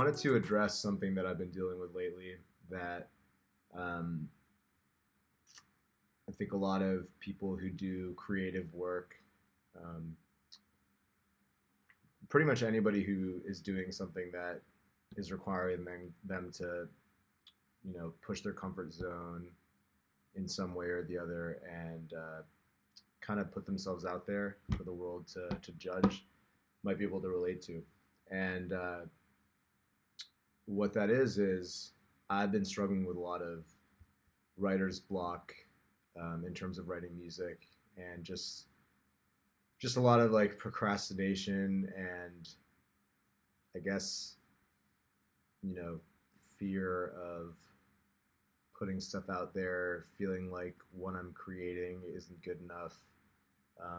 wanted to address something that I've been dealing with lately that um, I think a lot of people who do creative work, um, pretty much anybody who is doing something that is requiring them to, push their comfort zone in some way or the other and kind of put themselves out there for the world to judge, might be able to relate to. And what that is I've been struggling with a lot of writer's block in terms of writing music and just a lot of like procrastination and I guess fear of putting stuff out there, feeling like what I'm creating isn't good enough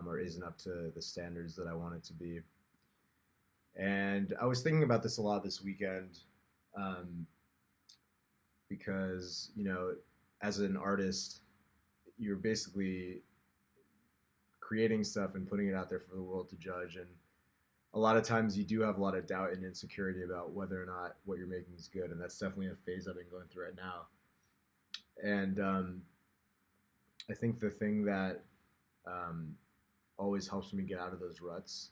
or isn't up to the standards that I want it to be. And I was thinking about this a lot this weekend um, because, as an artist, you're basically creating stuff and putting it out there for the world to judge. And a lot of times you do have a lot of doubt and insecurity about whether or not what you're making is good. And that's definitely a phase I've been going through right now. And I think the thing that um, always helps me get out of those ruts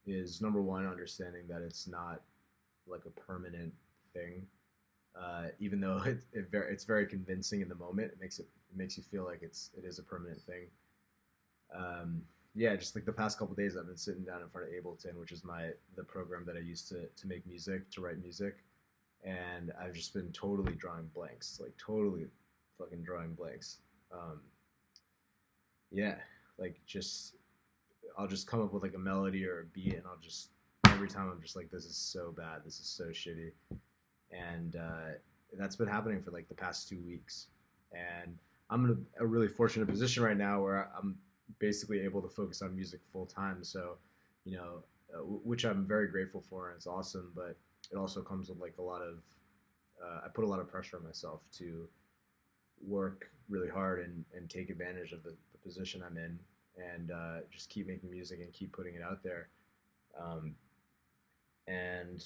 is number one, understanding that it's not like a permanent thing. Even though it's very convincing in the moment, it makes you feel like it is a permanent thing. Um, yeah, just like the past couple of days, I've been sitting down in front of Ableton, which is the program that I use to make music, to write music, and I've just been totally drawing blanks, like totally fucking drawing blanks. Um, yeah, like just I'll just come up with like a melody or a beat, and I'll just every time I'm just like, this is so bad, this is so shitty, and that's been happening for like the past 2 weeks, and I'm in a really fortunate position right now where I'm basically able to focus on music full time. So, which I'm very grateful for, and it's awesome. But it also comes with like a lot of I put a lot of pressure on myself to work really hard and take advantage of the position I'm in and just keep making music and keep putting it out there. Um, and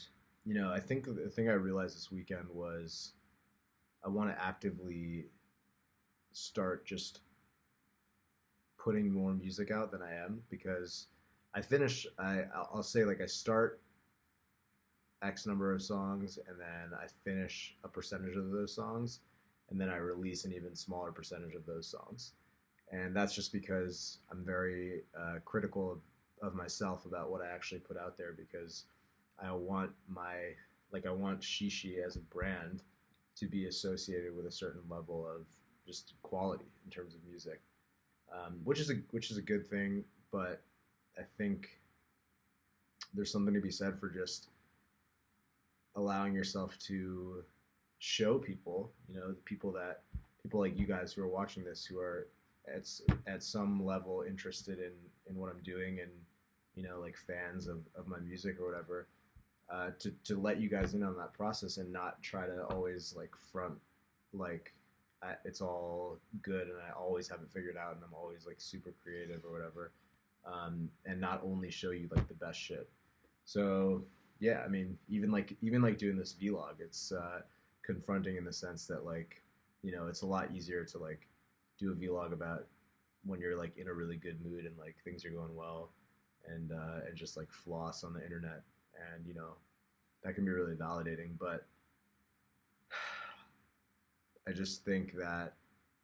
I think the thing I realized this weekend was I want to actively start just putting more music out than I am because I'll say like I start X number of songs and then I finish a percentage of those songs and then I release an even smaller percentage of those songs. And that's just because I'm very critical of myself about what I actually put out there because I want I want ShiShi as a brand to be associated with a certain level of just quality in terms of music, which is a good thing. But I think there's something to be said for just allowing yourself to show people, the people like you guys who are watching this who are at some level interested in what I'm doing and like fans of my music or whatever, to let you guys in on that process and not try to always like front like it's all good and I always have it figured out and I'm always like super creative or whatever, and not only show you like the best shit. So yeah, I mean, even like doing this vlog, it's confronting in the sense that like it's a lot easier to like do a vlog about when you're like in a really good mood and like things are going well, and just like floss on the internet, and that can be really validating. But I just think that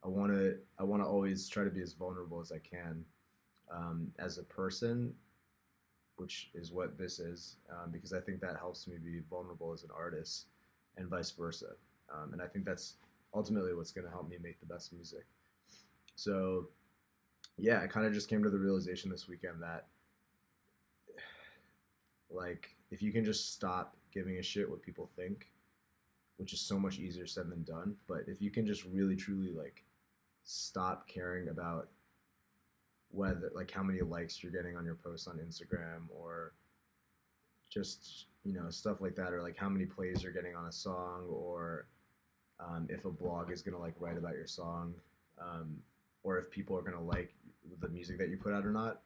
I want to always try to be as vulnerable as I can, as a person, which is what this is, because I think that helps me be vulnerable as an artist, and vice versa. And I think that's ultimately what's going to help me make the best music. So yeah, I kind of just came to the realization this weekend that like if you can just stop giving a shit what people think, which is so much easier said than done, but if you can just really truly like stop caring about whether like how many likes you're getting on your posts on Instagram or just stuff like that, or like how many plays you're getting on a song, or if a blog is gonna like write about your song, or if people are gonna like the music that you put out or not.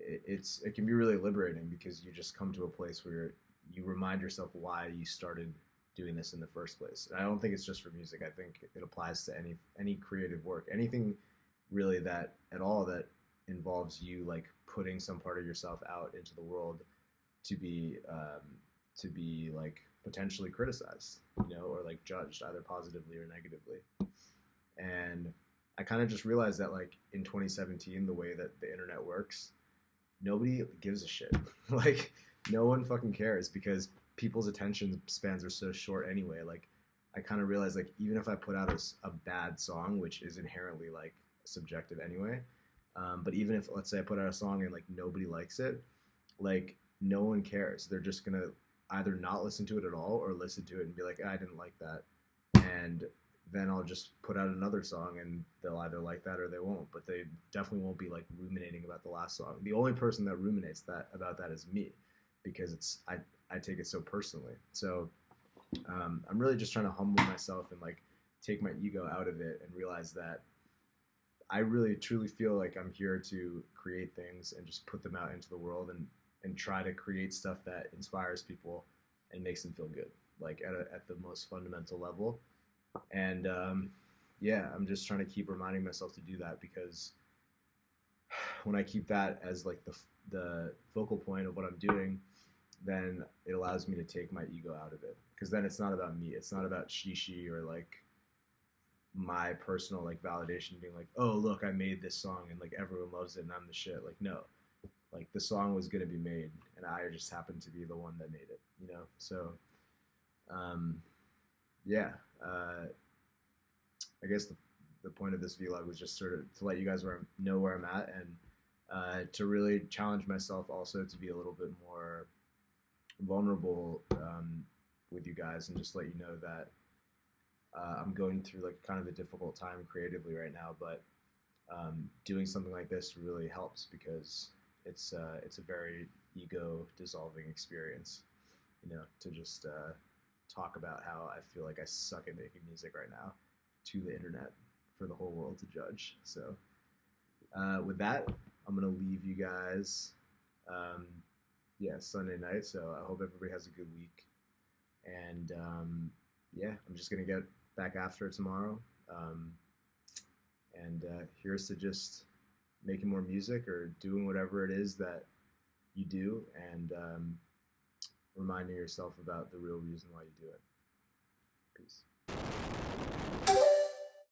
It can be really liberating because you just come to a place where you remind yourself why you started doing this in the first place. And I don't think it's just for music. I think it applies to any creative work, anything really that at all that involves you like putting some part of yourself out into the world to be like potentially criticized, you know, or like judged either positively or negatively. And I kind of just realized that like in 2017, the way that the internet works, nobody gives a shit. Like no one fucking cares because people's attention spans are so short anyway. Like I kind of realized like even if I put out a bad song, which is inherently like subjective anyway, but even if let's say I put out a song and like nobody likes it, like no one cares. They're just gonna either not listen to it at all or listen to it and be like, I didn't like that, and then I'll just put out another song and they'll either like that or they won't. But they definitely won't be like ruminating about the last song. The only person that ruminates that about that is me, because I take it so personally. So I'm really just trying to humble myself and like take my ego out of it and realize that I really truly feel like I'm here to create things and just put them out into the world and try to create stuff that inspires people and makes them feel good, like at the most fundamental level. And yeah, I'm just trying to keep reminding myself to do that, because when I keep that as like the focal point of what I'm doing, then it allows me to take my ego out of it. Because then it's not about me. It's not about ShiShi or like my personal like validation being like, oh look, I made this song and like everyone loves it and I'm the shit. Like no, like the song was gonna be made and I just happened to be the one that made it, you know. So um, yeah, I guess the point of this vlog was just sort of to let you guys know where I'm at, and to really challenge myself also to be a little bit more vulnerable with you guys, and just let you know that I'm going through like kind of a difficult time creatively right now, but doing something like this really helps because it's a very ego dissolving experience, you know, to just talk about how I feel like I suck at making music right now to the internet for the whole world to judge. So with that, I'm gonna leave you guys. Um, yeah, Sunday night. So I hope everybody has a good week. And yeah, I'm just gonna get back after it tomorrow. Um, and here's to just making more music or doing whatever it is that you do, and reminding yourself about the real reason why you do it. Peace.